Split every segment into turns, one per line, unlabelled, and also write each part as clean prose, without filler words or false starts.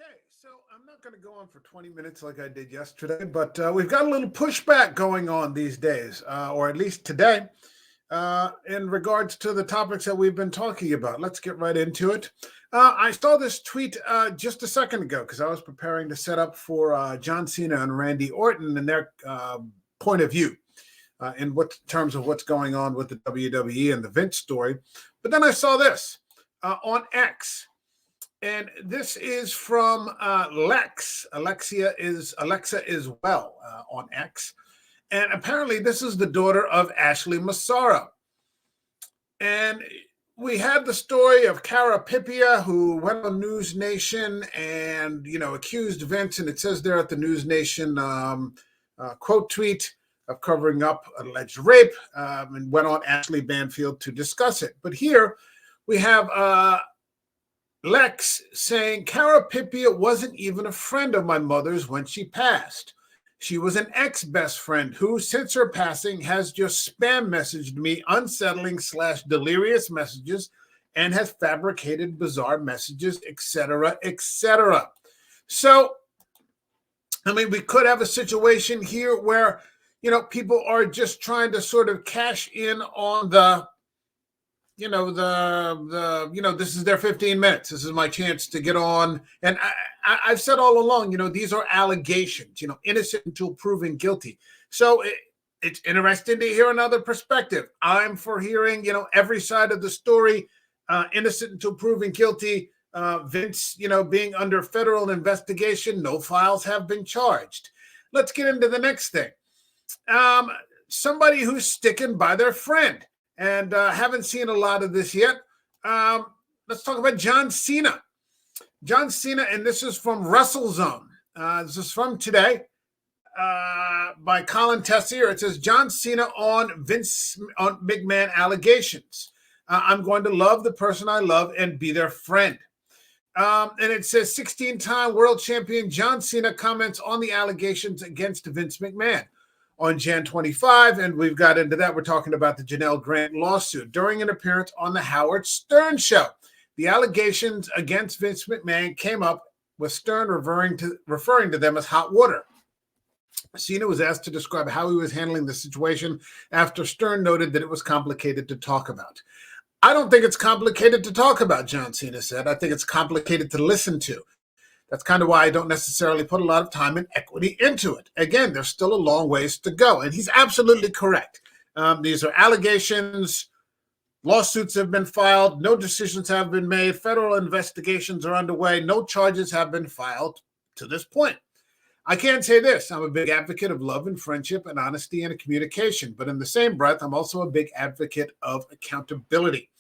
Okay, so I'm not going to go on for 20 minutes like I did yesterday, but we've got a little pushback going on these days, or at least today, in regards to the topics that we've been talking about. Let's get right into it. I saw this tweet just a second ago because I was preparing to set up for John Cena and Randy Orton and their point of view in what terms of what's going on with the WWE and the Vince story. But then I saw this on X. And this is from Lex. Alexa is well on X. And apparently this is the daughter of Ashley Massaro. And we had the story of Cara Pipia, who went on News Nation and, accused Vince, and it says there at the News Nation quote tweet of covering up alleged rape, and went on Ashley Banfield to discuss it. But here we have Lex saying, Cara Pipia wasn't even a friend of my mother's when she passed. She was an ex-best friend who, since her passing, has just spam messaged me unsettling / delirious messages and has fabricated bizarre messages, etc., etc. So, we could have a situation here where, people are just trying to sort of cash in on this is their 15 minutes. This is my chance to get on. And I've said all along, these are allegations, innocent until proven guilty. So it's interesting to hear another perspective. I'm for hearing, every side of the story, innocent until proven guilty. Vince, being under federal investigation, no files have been charged. Let's get into the next thing. Somebody who's sticking by their friend. And haven't seen a lot of this yet. Let's talk about John Cena. John Cena, and this is from WrestleZone. This is from today by Colin Tessier. It says, John Cena on McMahon allegations. I'm going to love the person I love and be their friend. And it says 16-time world champion John Cena comments on the allegations against Vince McMahon. On Jan 25, and we've got into that. We're talking about the Janelle Grant lawsuit. During an appearance on the Howard Stern show, the allegations against Vince McMahon came up with Stern referring to them as hot water. Cena was asked to describe how he was handling the situation after Stern noted that it was complicated to talk about. I don't think it's complicated to talk about, John Cena said. I think it's complicated to listen to. That's kind of why I don't necessarily put a lot of time and equity into it. Again, there's still a long ways to go. And he's absolutely correct. These are allegations. Lawsuits have been filed. No decisions have been made. Federal investigations are underway. No charges have been filed to this point. I can say this. I'm a big advocate of love and friendship and honesty and communication. But in the same breath, I'm also a big advocate of accountability.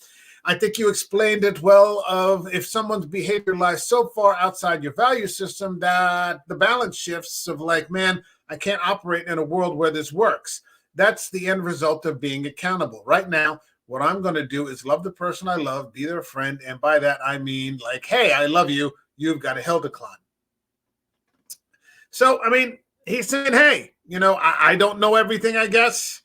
I think you explained it well of if someone's behavior lies so far outside your value system that the balance shifts of like, man, I can't operate in a world where this works. That's the end result of being accountable. Right now, what I'm going to do is love the person I love, be their friend. And by that, I mean like, hey, I love you. You've got a hill to climb. So, he's saying, hey, I don't know everything, I guess.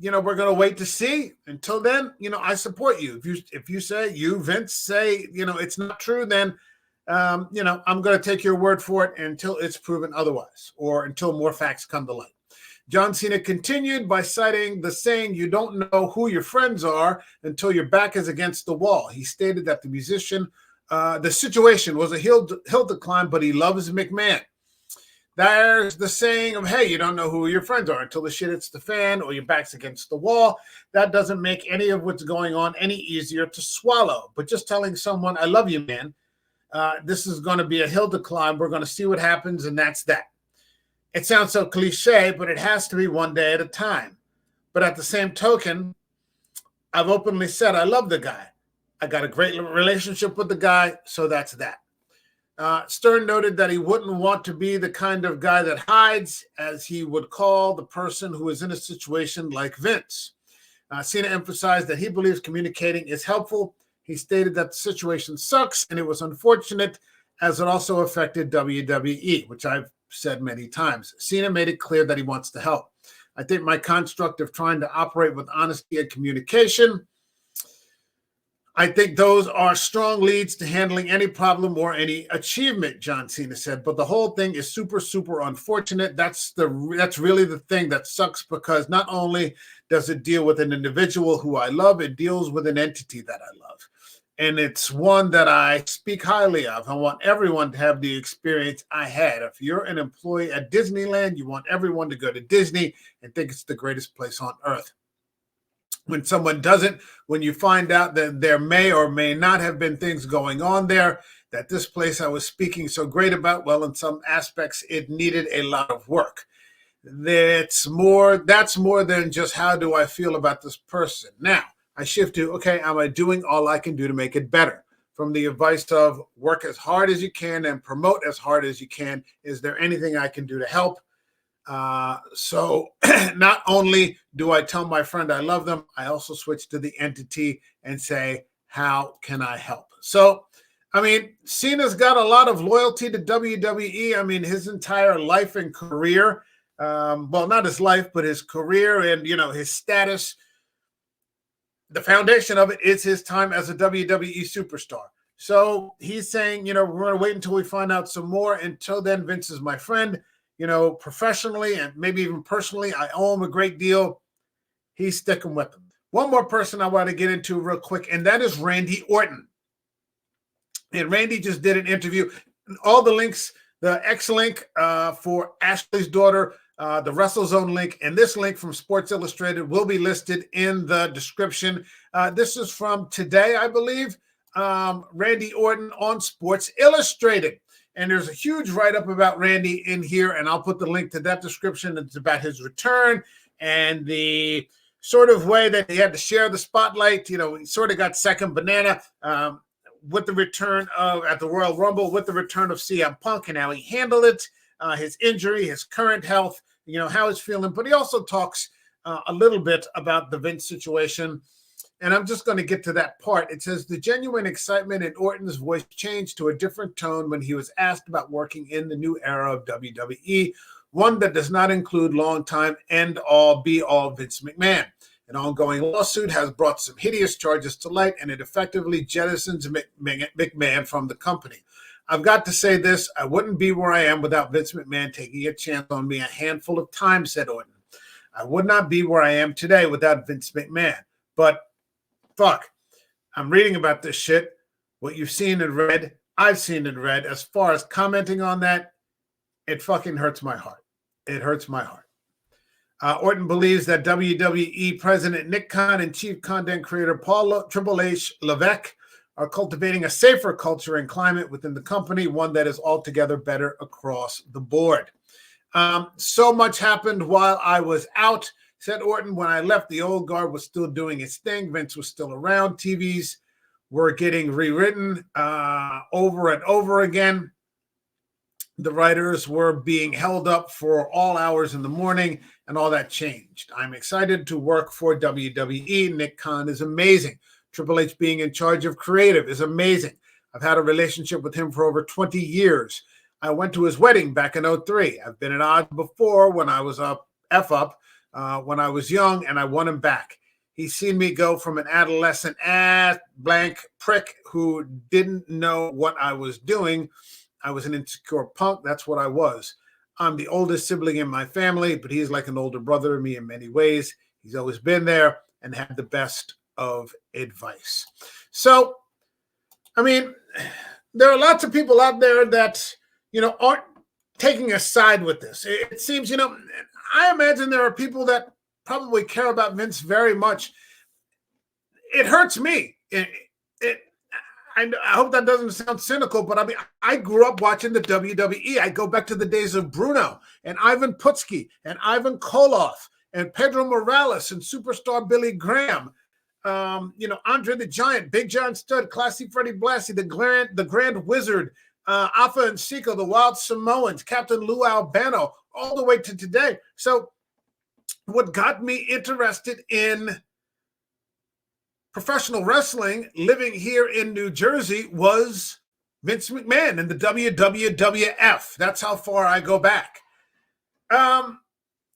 We're going to wait to see. Until then, I support you. If you say, Vince, say, it's not true, then, I'm going to take your word for it until it's proven otherwise or until more facts come to light. John Cena continued by citing the saying, you don't know who your friends are until your back is against the wall. He stated that the situation was a hill to climb, but he loves McMahon. There's the saying of, hey, you don't know who your friends are until the shit hits the fan or your back's against the wall. That doesn't make any of what's going on any easier to swallow. But just telling someone, I love you, man, this is going to be a hill to climb. We're going to see what happens, and that's that. It sounds so cliche, but it has to be one day at a time. But at the same token, I've openly said I love the guy. I got a great relationship with the guy, so that's that. Stern noted that he wouldn't want to be the kind of guy that hides, as he would call the person who is in a situation like Vince. Cena emphasized that he believes communicating is helpful. He stated that the situation sucks and it was unfortunate as it also affected WWE, which I've said many times. Cena made it clear that he wants to help. I think my construct of trying to operate with honesty and communication, I think those are strong leads to handling any problem or any achievement, John Cena said. But the whole thing is super, super unfortunate. That's really the thing that sucks, because not only does it deal with an individual who I love, it deals with an entity that I love. And it's one that I speak highly of. I want everyone to have the experience I had. If you're an employee at Disneyland, you want everyone to go to Disney and think it's the greatest place on earth. When someone doesn't, when you find out that there may or may not have been things going on there, that this place I was speaking so great about, well, in some aspects, it needed a lot of work. That's more than just how do I feel about this person. Now, I shift to, okay, am I doing all I can do to make it better? From the advice of work as hard as you can and promote as hard as you can. Is there anything I can do to help? So not only do I tell my friend I love them, I also switch to the entity and say, how can I help? So, I mean, Cena's got a lot of loyalty to WWE. I mean, his entire life and career, well, not his life, but his career and, his status. The foundation of it is his time as a WWE superstar. So he's saying, we're going to wait until we find out some more. Until then, Vince is my friend. Professionally and maybe even personally, I owe him a great deal. He's sticking with him. One more person I want to get into real quick, and that is Randy Orton. And Randy just did an interview. All the links, the X link for Ashley's daughter, the WrestleZone link, and this link from Sports Illustrated will be listed in the description. This is from today, I believe. Randy Orton on Sports Illustrated. And there's a huge write-up about Randy in here, and I'll put the link to that description. It's about his return and the sort of way that he had to share the spotlight. He sort of got second banana with the return at the Royal Rumble, with the return of CM Punk and how he handled it, his injury, his current health, how he's feeling. But he also talks a little bit about the Vince situation. And I'm just going to get to that part. It says, the genuine excitement in Orton's voice changed to a different tone when he was asked about working in the new era of WWE, one that does not include longtime end-all, be-all Vince McMahon. An ongoing lawsuit has brought some hideous charges to light, and it effectively jettisons McMahon from the company. I've got to say this, I wouldn't be where I am without Vince McMahon taking a chance on me a handful of times, said Orton. I would not be where I am today without Vince McMahon. But fuck, I'm reading about this shit. What you've seen and read, I've seen and read. As far as commenting on that, it fucking hurts my heart. It hurts my heart. Orton believes that WWE President Nick Khan and Chief Content Creator Triple H Levesque are cultivating a safer culture and climate within the company, one that is altogether better across the board. So much happened while I was out, said Orton. When I left, the old guard was still doing its thing. Vince was still around. TVs were getting rewritten over and over again. The writers were being held up for all hours in the morning, and all that changed. I'm excited to work for WWE. Nick Khan is amazing. Triple H being in charge of creative is amazing. I've had a relationship with him for over 20 years. I went to his wedding back in 2003. I've been at odds before when I was when I was young, and I won him back. He's seen me go from an adolescent blank prick who didn't know what I was doing. I was an insecure punk. That's what I was. I'm the oldest sibling in my family, but he's like an older brother to me in many ways. He's always been there and had the best of advice. So, I mean, there are lots of people out there that, aren't taking a side with this. It seems, I imagine there are people that probably care about Vince very much. It hurts me. I hope that doesn't sound cynical, but I mean, I grew up watching the WWE. I go back to the days of Bruno and Ivan Putski and Ivan Koloff and Pedro Morales and Superstar Billy Graham. Andre the Giant, Big John Studd, Classy Freddie Blassie, the Grand Wizard, Alpha and Seiko, the Wild Samoans, Captain Lou Albano, all the way to today. So what got me interested in professional wrestling, living here in New Jersey, was Vince McMahon and the WWF. That's how far I go back.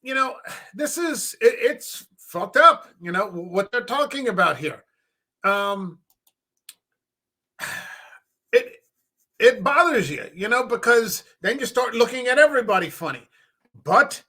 It's fucked up, what they're talking about here. it bothers you, because then you start looking at everybody funny. But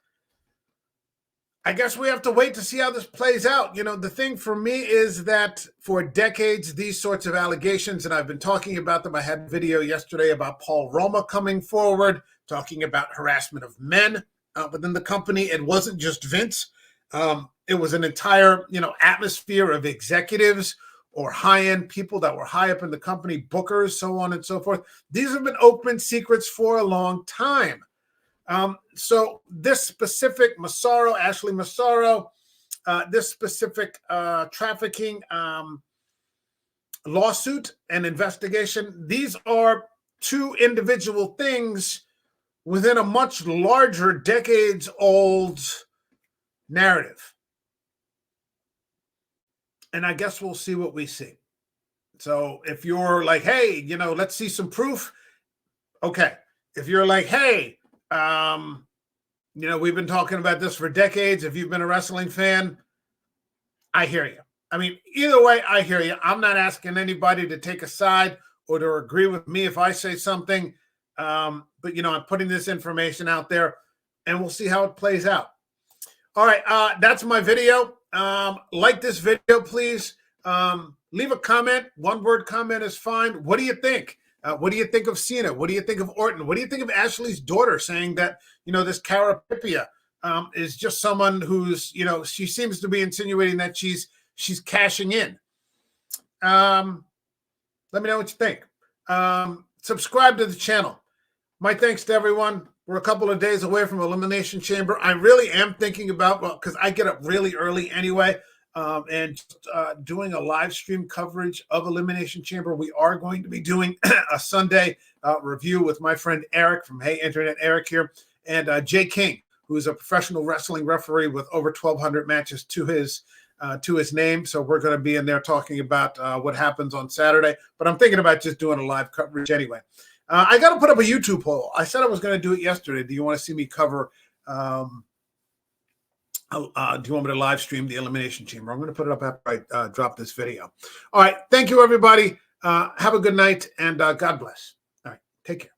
I guess we have to wait to see how this plays out. The thing for me is that for decades, these sorts of allegations, and I've been talking about them. I had a video yesterday about Paul Roma coming forward, talking about harassment of men within the company. It wasn't just Vince. It was an entire, atmosphere of executives or high-end people that were high up in the company, bookers, so on and so forth. These have been open secrets for a long time. So this specific Ashley Massaro, this specific trafficking lawsuit and investigation, these are two individual things within a much larger decades-old narrative. And I guess we'll see what we see. So if you're like, hey, let's see some proof. Okay. If you're like, hey, we've been talking about this for decades. If you've been a wrestling fan, I hear you. I mean, either way, I hear you. I'm not asking anybody to take a side or to agree with me if I say something. But, I'm putting this information out there and we'll see how it plays out. All right. That's my video. Like this video, please. Leave a comment. One-word comment is fine. What do you think? What do you think of Cena? What do you think of Orton? What do you think of Ashley's daughter saying that, this Cara Pipia is just someone who's, she seems to be insinuating that she's cashing in. Let me know what you think. Subscribe to the channel. My thanks to everyone. We're a couple of days away from Elimination Chamber. I really am thinking about, because I get up really early anyway, and doing a live stream coverage of Elimination Chamber. We are going to be doing a Sunday review with my friend Eric from Hey Internet Eric here, and Jay King, who is a professional wrestling referee with over 1,200 matches to his name. So we're going to be in there talking about what happens on Saturday. But I'm thinking about just doing a live coverage anyway. I got to put up a YouTube poll. I said I was going to do it yesterday. Do you want to see me cover? Do you want me to live stream the Elimination Chamber? I'm going to put it up after I drop this video. All right. Thank you, everybody. Have a good night, and God bless. All right. Take care.